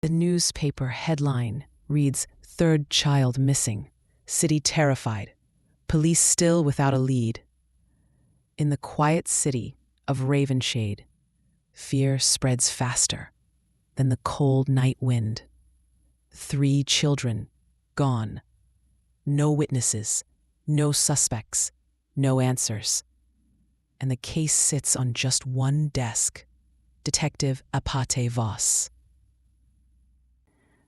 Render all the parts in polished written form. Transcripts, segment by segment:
The newspaper headline reads, "Third child missing. City terrified. Police still without a lead." In the quiet city of Ravenshade, fear spreads faster than the cold night wind. 3 children gone. No witnesses, no suspects, no answers. And the case sits on just one desk. Detective Apate Voss.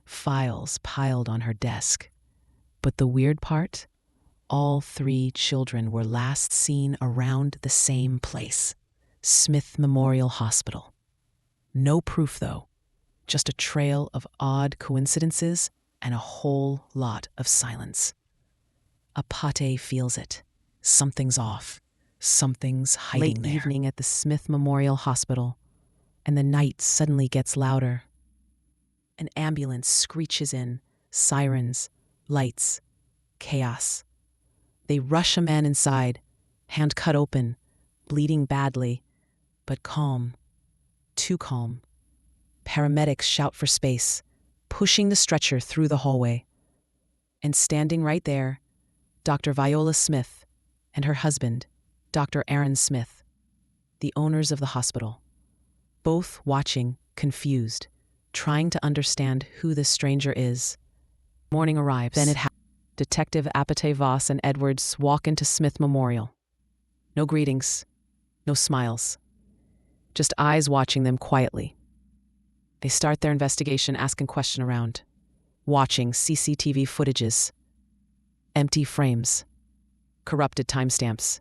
Files piled on her desk. But the weird part? All 3 children were last seen around the same place, Smith Memorial Hospital. No proof, though. Just a trail of odd coincidences and a whole lot of silence. Apate feels it. Something's off. Something's hiding there. Late evening at the Smith Memorial Hospital, and the night suddenly gets louder. An ambulance screeches in, sirens, lights, chaos. They rush a man inside, hand cut open, bleeding badly, but calm, too calm. Paramedics shout for space, pushing the stretcher through the hallway. And standing right there, Dr. Viola Smith and her husband, Dr. Aaron Smith, the owners of the hospital, both watching, confused, trying to understand who this stranger is. Morning arrives. Then it happens. Detective Apate Voss and Edwards walk into Smith Memorial. No greetings, no smiles, just eyes watching them quietly. They start their investigation, asking questions around, watching CCTV footages, empty frames, corrupted timestamps,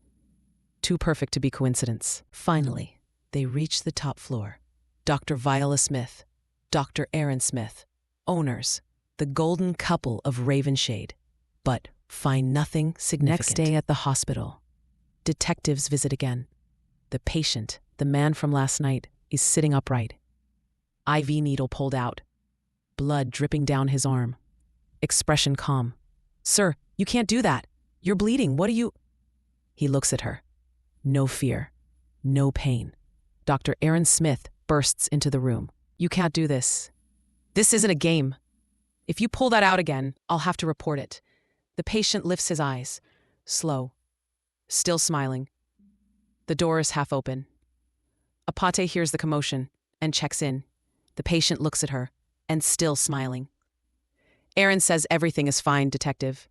too perfect to be coincidence. Finally, they reach the top floor. Dr. Viola Smith, Dr. Aaron Smith, owners, the golden couple of Ravenshade, but find nothing significant. Next day at the hospital, detectives visit again. The patient, the man from last night, is sitting upright. IV needle pulled out, blood dripping down his arm. Expression calm. "Sir, you can't do that. You're bleeding. What are you—" He looks at her. No fear, no pain. Dr. Aaron Smith bursts into the room. "You can't do this. This isn't a game. If you pull that out again, I'll have to report it." The patient lifts his eyes, slow, still smiling. The door is half open. Apate hears the commotion and checks in. The patient looks at her and still smiling. "Aaron says everything is fine, detective."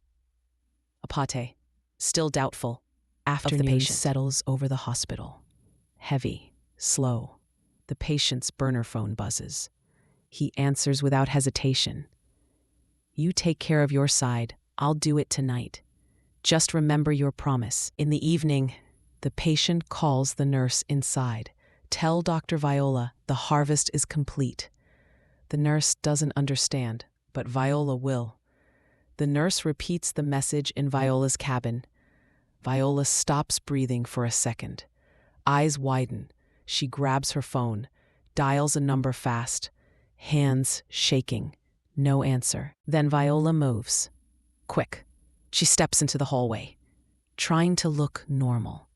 Apate, still doubtful. Afternoon settles over the hospital. Heavy, slow. The patient's burner phone buzzes. He answers without hesitation. "You take care of your side. I'll do it tonight. Just remember your promise." In the evening, the patient calls the nurse inside. "Tell Dr. Viola the harvest is complete." The nurse doesn't understand, but Viola will. The nurse repeats the message in Viola's cabin. Viola stops breathing for a second. Eyes widen. She grabs her phone, dials a number fast, hands shaking. No answer. Then Viola moves. Quick. She steps into the hallway, trying to look normal.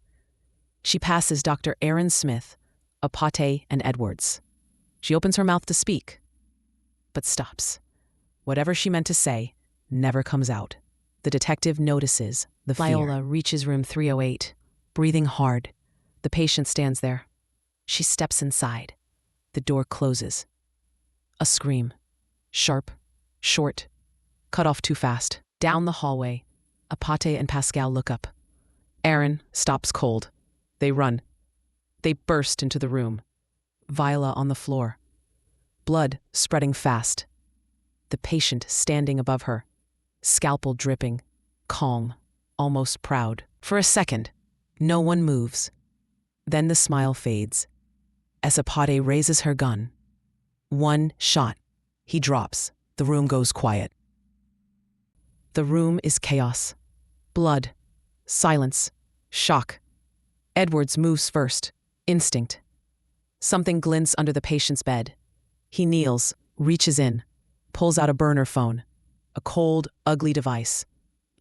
She passes Dr. Aaron Smith, Apate, and Edwards. She opens her mouth to speak, but stops. Whatever she meant to say never comes out. The detective notices the fear. Viola reaches room 308, breathing hard. The patient stands there. She steps inside. The door closes. A scream. Sharp, short, cut off too fast. Down the hallway, Apate and Pascal look up. Aaron stops cold. They run. They burst into the room. Viola on the floor. Blood spreading fast. The patient standing above her. Scalpel dripping. Calm. Almost proud. For a second, no one moves. Then the smile fades. As Apate raises her gun. One shot. He drops. The room goes quiet. The room is chaos. Blood. Silence. Shock. Edwards moves first. Instinct. Something glints under the patient's bed. He kneels, reaches in, pulls out a burner phone. A cold, ugly device,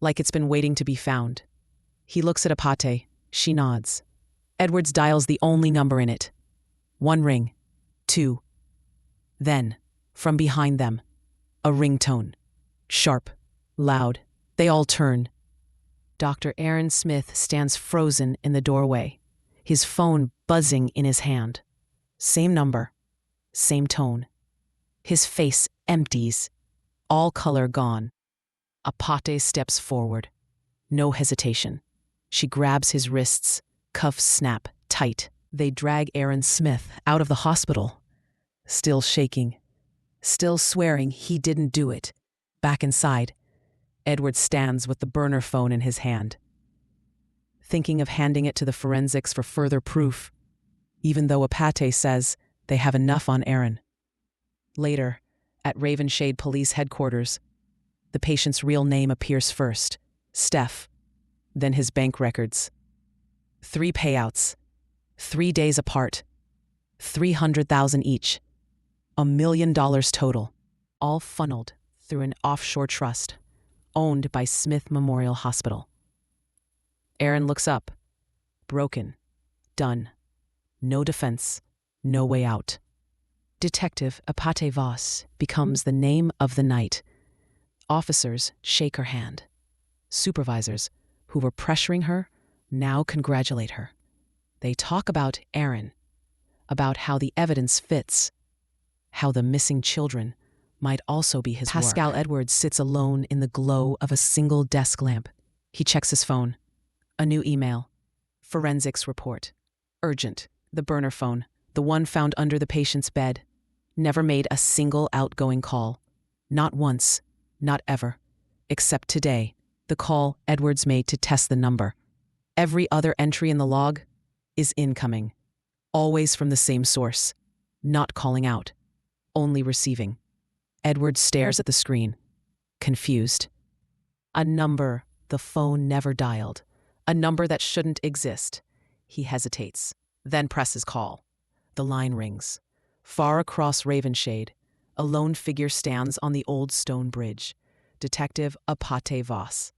like it's been waiting to be found. He looks at Apate. She nods. Edwards dials the only number in it. 1 ring. 2. Then, From behind them, a ringtone. Sharp, loud. They all turn. Dr. Aaron Smith stands frozen in the doorway, his phone buzzing in his hand. Same number, same tone. His face empties, all color gone. Apate steps forward. No hesitation. She grabs his wrists, cuffs snap tight. They drag Aaron Smith out of the hospital, still shaking, still swearing he didn't do it. Back inside, Edward stands with the burner phone in his hand, thinking of handing it to the forensics for further proof, even though Apate says they have enough on Aaron. Later, at Ravenshade Police Headquarters, the patient's real name appears first, Steph, then his bank records. 3 payouts, 3 days apart, $300,000 each, $1 million total, all funneled through an offshore trust owned by Smith Memorial Hospital. Aaron looks up, broken, done, no defense, no way out. Detective Apate Voss becomes the name of the night. Officers shake her hand. Supervisors, who were pressuring her, now congratulate her. They talk about Aaron, about how the evidence fits, how the missing children might also be his Pascal work. Edwards sits alone in the glow of a single desk lamp. He checks his phone. A new email. Forensics report. Urgent. The burner phone, the one found under the patient's bed. Never made a single outgoing call. Not once. Not ever. Except today, the call Edwards made to test the number. Every other entry in the log is incoming. Always from the same source. Not calling out. Only receiving. Edwards stares at the screen, confused. A number the phone never dialed. A number that shouldn't exist. He hesitates, then presses call. The line rings. Far across Ravenshade, a lone figure stands on the old stone bridge. Detective Apate Voss.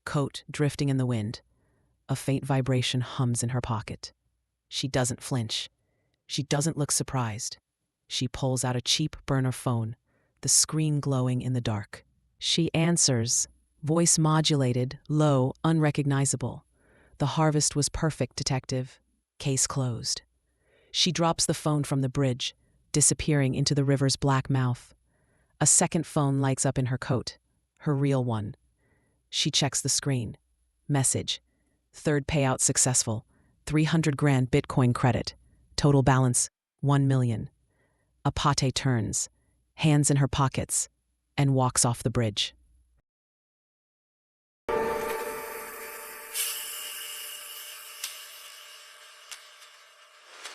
Coat drifting in the wind. A faint vibration hums in her pocket. She doesn't flinch. She doesn't look surprised. She pulls out a cheap burner phone, the screen glowing in the dark. She answers, voice modulated, low, unrecognizable. The harvest was perfect, detective. Case closed. She drops the phone from the bridge, disappearing into the river's black mouth. A second phone lights up in her coat, her real one. She checks the screen. Message. Third payout successful. $300,000 Bitcoin credit. Total balance, $1 million. Apate turns, hands in her pockets, and walks off the bridge.